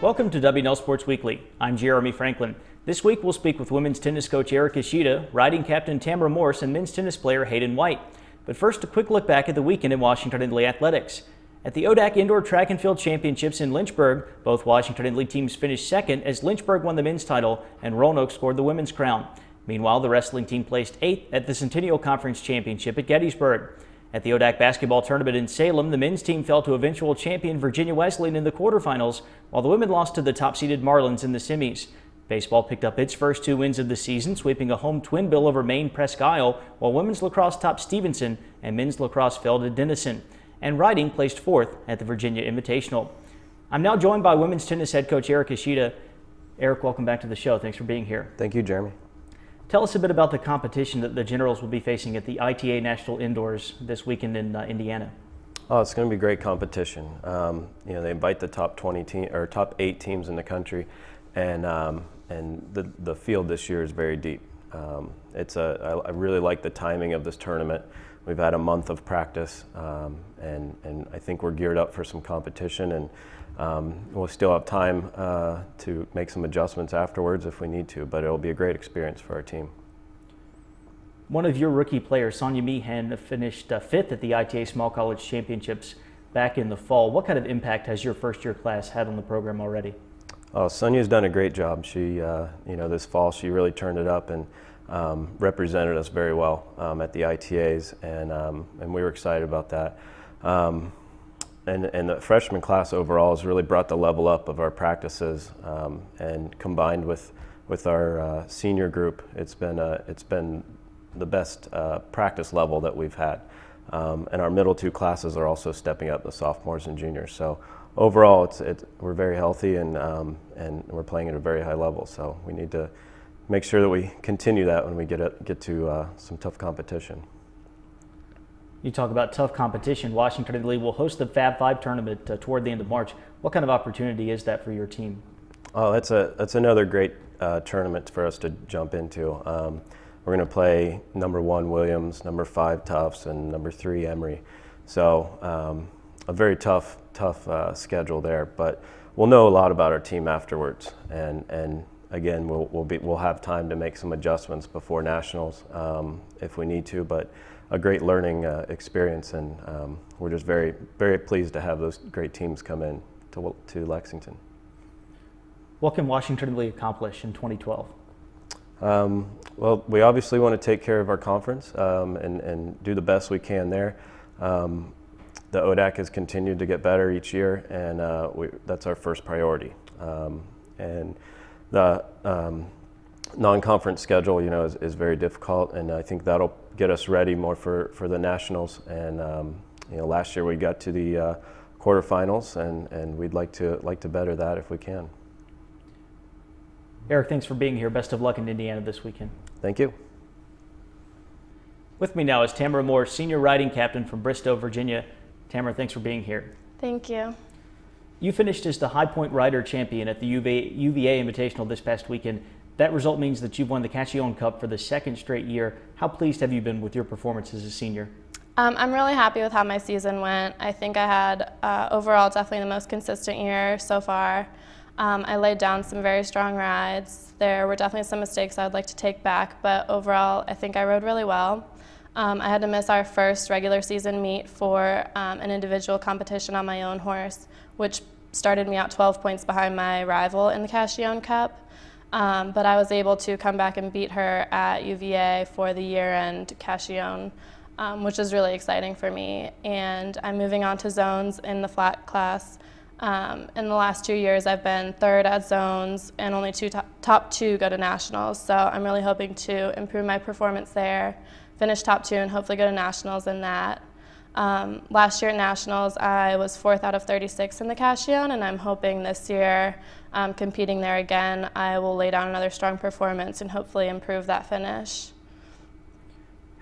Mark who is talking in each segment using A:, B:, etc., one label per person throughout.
A: Welcome to WNL Sports Weekly. I'm Jeremy Franklin. This week we'll speak with women's tennis coach Ishida, riding captain Tamara Morse, and men's tennis player Hayden White. But first, a quick look back at the weekend in Washington Italy athletics. At the ODAC Indoor Track and Field Championships in Lynchburg, both Washington Italy teams finished second as Lynchburg won the men's title and Roanoke scored the women's crown. Meanwhile, the wrestling team placed 8th at the Centennial Conference Championship at Gettysburg. At the ODAC basketball tournament in Salem, the men's team fell to eventual champion Virginia Wesleyan in the quarterfinals, while the women lost to the top-seeded Marlins in the semis. Baseball picked up its first 2 wins of the season, sweeping a home twin bill over Maine Presque Isle, while women's lacrosse topped Stevenson and men's lacrosse fell to Denison. And riding placed 4th at the Virginia Invitational. I'm now joined by women's tennis head coach Ishida. Eric, welcome back to the show. Thanks for being here.
B: Thank you, Jeremy.
A: Tell us a bit about the competition that the Generals will be facing at the ITA National Indoors this weekend in Indiana.
B: Oh, it's going to be great competition. They invite the top 20 team or top 8 teams in the country, and the field this year is very deep. I really like the timing of this tournament. We've had a month of practice, and I think we're geared up for some competition, and we'll still have time to make some adjustments afterwards if we need to, but it'll be a great experience for our team.
A: One of your rookie players, Sonia Meehan, finished 5th at the ITA Small College Championships back in the fall. What kind of impact has your first-year class had on the program already? Oh,
B: Sonia's done a great job. She, this fall she really turned it up and represented us very well at the ITAs, and we were excited about that. And the freshman class overall has really brought the level up of our practices, and combined with our senior group, it's been the best practice level that we've had. And our middle 2 classes are also stepping up, the sophomores and juniors. So overall, we're very healthy and we're playing at a very high level. So we need to make sure that we continue that when we get to some tough competition.
A: You talk about tough competition. Washington Italy will host the Fab 5 tournament toward the end of March. What kind of opportunity is that for your team?
B: Oh, that's another great tournament for us to jump into. We're going to play number 1 Williams, number 5 Tufts, and number 3 Emory. So a very tough schedule there. But we'll know a lot about our team afterwards, and again, we'll have time to make some adjustments before nationals if we need to. But a great learning experience, and we're just very, very pleased to have those great teams come in to Lexington.
A: What can Washington Italy accomplish in 2012?
B: Well, we obviously want to take care of our conference and do the best we can there. The ODAC has continued to get better each year, and that's our first priority. And the non-conference schedule, is very difficult, and I think that'll get us ready more for the nationals. And last year we got to the quarterfinals, and we'd like to better that if we can.
A: Eric, thanks for being here. Best of luck in Indiana this weekend.
B: Thank you.
A: With me now is Tamara Morse, senior riding captain from Bristow, Virginia. Tamara, thanks for being here.
C: Thank you.
A: You finished as the High Point Rider champion at the UVA Invitational this past weekend. That result means that you've won the Cacchione Cup for the 2nd straight year. How pleased have you been with your performance as a senior?
C: I'm really happy with how my season went. I think I had overall definitely the most consistent year so far. I laid down some very strong rides. There were definitely some mistakes I'd like to take back, but overall I think I rode really well. I had to miss our first regular season meet for an individual competition on my own horse, which started me out 12 points behind my rival in the Cacchione Cup. But I was able to come back and beat her at UVA for the year-end Cacchione, which is really exciting for me. And I'm moving on to zones in the flat class. In the last 2 years, I've been 3rd at zones, and only top 2 go to nationals. So I'm really hoping to improve my performance there, finish top 2, and hopefully go to nationals in that. Last year at nationals, I was 4th out of 36 in the Cacchione, and I'm hoping this year, competing there again, I will lay down another strong performance and hopefully improve that finish.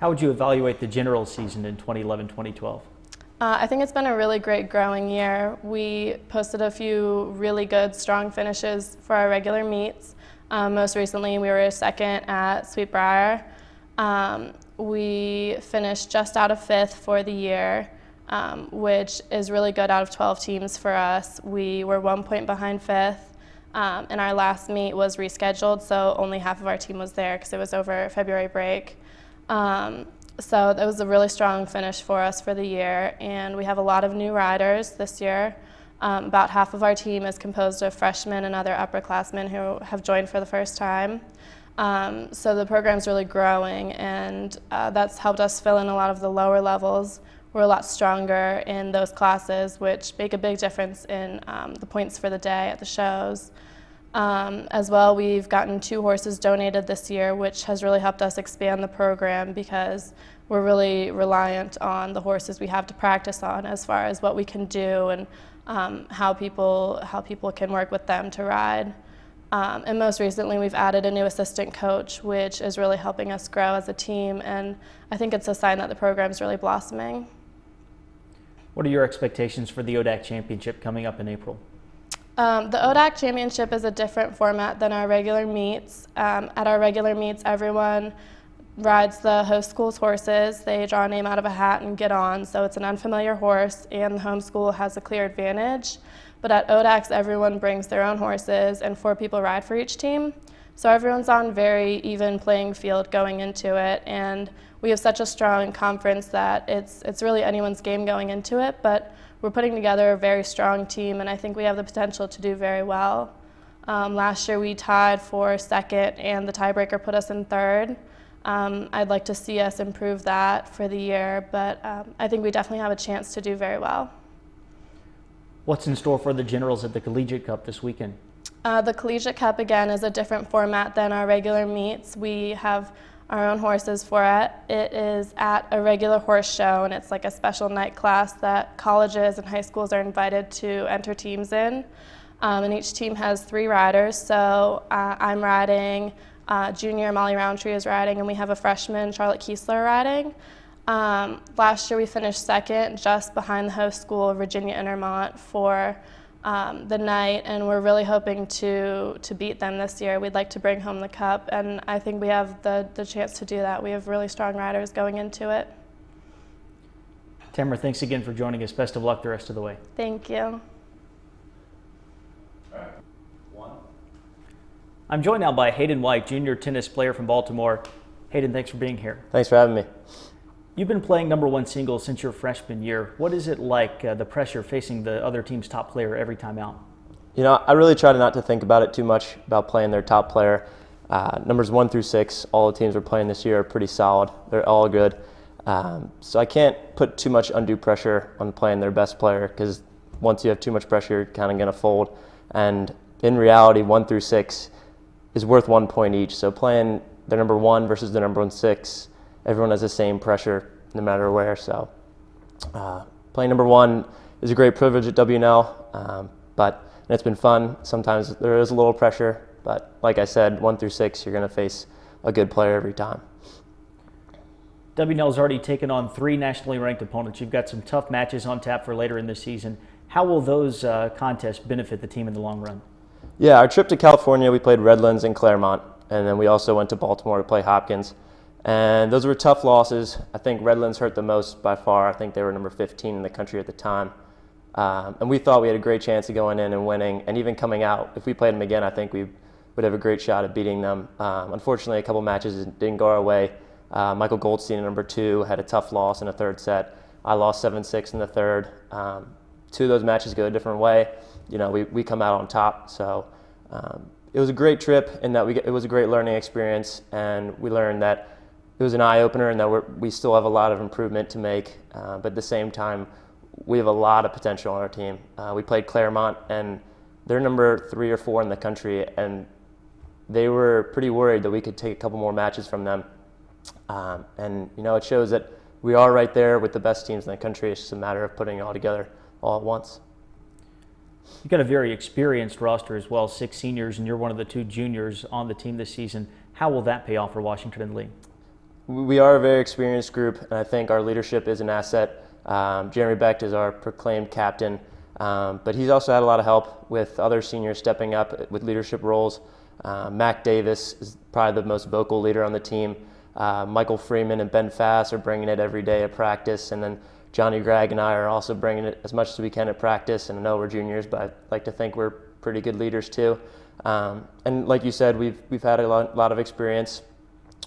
A: How would you evaluate the general season in 2011-2012?
C: I think it's been a really great growing year. We posted a few really good, strong finishes for our regular meets. Most recently, we were 2nd at Sweetbriar. We finished just out of 5th for the year, which is really good out of 12 teams for us. We were 1 point behind 5th. And our last meet was rescheduled, so only half of our team was there because it was over February break. So that was a really strong finish for us for the year, and we have a lot of new riders this year. About half of our team is composed of freshmen and other upperclassmen who have joined for the first time. So the program's really growing, and that's helped us fill in a lot of the lower levels. We're a lot stronger in those classes, which make a big difference in the points for the day at the shows. As well, we've gotten 2 horses donated this year, which has really helped us expand the program because we're really reliant on the horses we have to practice on as far as what we can do and how people can work with them to ride. And most recently, we've added a new assistant coach, which is really helping us grow as a team, and I think it's a sign that the program's really blossoming.
A: What are your expectations for the ODAC Championship coming up in April?
C: The ODAC Championship is a different format than our regular meets. At our regular meets, everyone rides the host school's horses. They draw a name out of a hat and get on, so it's an unfamiliar horse, and the home school has a clear advantage. But at ODACs, everyone brings their own horses, and 4 people ride for each team. So everyone's on very even playing field going into it, and we have such a strong conference that it's really anyone's game going into it, but we're putting together a very strong team, and I think we have the potential to do very well. Last year we tied for second, and the tiebreaker put us in third. I'd like to see us improve that for the year, but I think we definitely have a chance to do very well.
A: What's in store for the Generals at the Collegiate Cup this weekend?
C: The Collegiate Cup, again, is a different format than our regular meets. We have our own horses for it. It is at a regular horse show, and it's like a special night class that colleges and high schools are invited to enter teams in. And each team has 3 riders, so I'm riding, junior Molly Roundtree is riding, and we have a freshman, Charlotte Kiesler, riding. Last year we finished second, just behind the host school, Virginia Intermont, for the night, and we're really hoping to beat them this year. We'd like to bring home the cup, and I think we have the chance to do that. We have really strong riders going into it.
A: Tamara, thanks again for joining us. Best of luck the rest of the way.
C: Thank you.
A: I'm joined now by Hayden White, junior tennis player from Baltimore. Hayden, thanks for being here.
D: Thanks for having me.
A: You've been playing #1 singles since your freshman year. What is it like, the pressure facing the other team's top player every time out?
D: You know, I really try not to think about it too much about playing their top player. Numbers 1 through 6, all the teams we're playing this year are pretty solid. They're all good. So I can't put too much undue pressure on playing their best player, because once you have too much pressure, you're kind of going to fold. And in reality, 1 through 6 is worth 1 point each. So playing the number 1 versus the number 6, everyone has the same pressure no matter where. So playing number 1 is a great privilege at WNL, but it's been fun. Sometimes there is a little pressure, but like I said, 1 through 6, you're going to face a good player every time.
A: WNL's already taken on 3 nationally ranked opponents. You've got some tough matches on tap for later in the season. How will those contests benefit the team in the long run?
D: Yeah, our trip to California, we played Redlands and Claremont, and then we also went to Baltimore to play Hopkins. And those were tough losses. I think Redlands hurt the most by far. I think they were number 15 in the country at the time. And we thought we had a great chance of going in and winning, and even coming out. If we played them again, I think we would have a great shot at beating them. Unfortunately, a couple matches didn't go our way. Michael Goldstein at number 2 had a tough loss in the third set. I lost 7-6 in the third. 2 of those matches go a different way. You know, we come out on top. So it was a great trip in that it was a great learning experience, and we learned that it was an eye-opener and that we still have a lot of improvement to make. But at the same time, we have a lot of potential on our team. We played Claremont, and they're number 3 or 4 in the country, and they were pretty worried that we could take a couple more matches from them. And, you know, it shows that we are right there with the best teams in the country. It's just a matter of putting it all together all at once.
A: You've got a very experienced roster as well, 6 seniors, and you're one of the 2 juniors on the team this season. How will that pay off for Washington and Lee?
D: We are a very experienced group, and I think our leadership is an asset. Jeremy Becht is our proclaimed captain, but he's also had a lot of help with other seniors stepping up with leadership roles. Mac Davis is probably the most vocal leader on the team. Michael Freeman and Ben Fass are bringing it every day at practice, and then Johnny Gregg and I are also bringing it as much as we can at practice. And I know we're juniors, but I like to think we're pretty good leaders too. And like you said, we've had a lot of experience,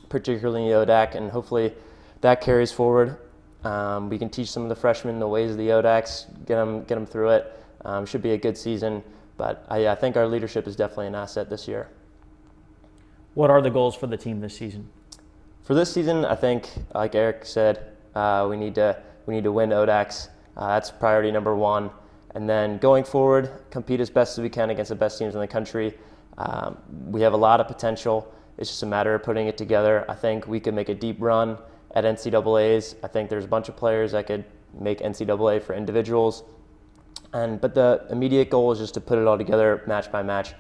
D: particularly in the ODAC, and hopefully that carries forward. We can teach some of the freshmen the ways of the ODACs, get them through it. Should be a good season, but I think our leadership is definitely an asset this year.
A: What are the goals for the team this season?
D: For this season, I think, like Eric said, we need to win ODACs. That's priority number one. And then going forward, compete as best as we can against the best teams in the country. We have a lot of potential. It's just a matter of putting it together. I think we could make a deep run at NCAAs. I think there's a bunch of players that could make NCAA for individuals. But the immediate goal is just to put it all together match by match.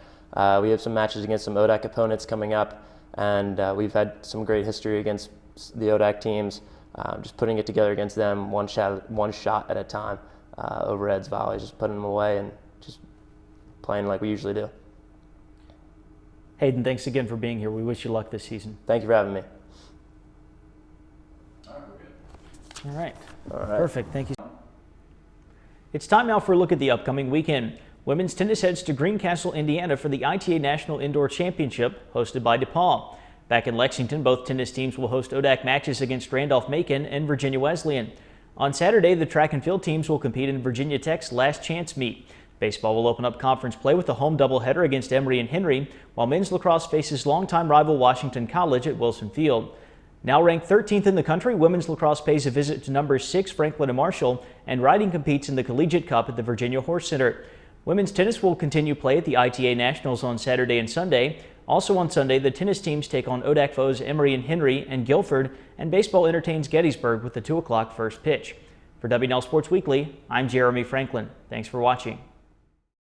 D: We have some matches against some ODAC opponents coming up, and we've had some great history against the ODAC teams. Just putting it together against them, one shot at a time, overheads, volleys, just putting them away and just playing like we usually do.
A: Hayden, thanks again for being here. We wish you luck this season.
D: Thank you for having me.
A: All right.
D: All right.
A: Perfect. Thank you. It's time now for a look at the upcoming weekend. Women's tennis heads to Greencastle, Indiana for the ITA National Indoor Championship hosted by DePaul. Back in Lexington, both tennis teams will host ODAC matches against Randolph-Macon and Virginia Wesleyan. On Saturday, the track and field teams will compete in Virginia Tech's last chance meet. Baseball will open up conference play with a home doubleheader against Emory and Henry, while men's lacrosse faces longtime rival Washington College at Wilson Field. Now ranked 13th in the country, women's lacrosse pays a visit to numbers 6 Franklin and Marshall, and riding competes in the Collegiate Cup at the Virginia Horse Center. Women's tennis will continue play at the ITA Nationals on Saturday and Sunday. Also on Sunday, the tennis teams take on ODAC foes Emory and Henry and Guilford, and baseball entertains Gettysburg with the 2 o'clock first pitch. For WNL Sports Weekly, I'm Jeremy Franklin. Thanks for watching.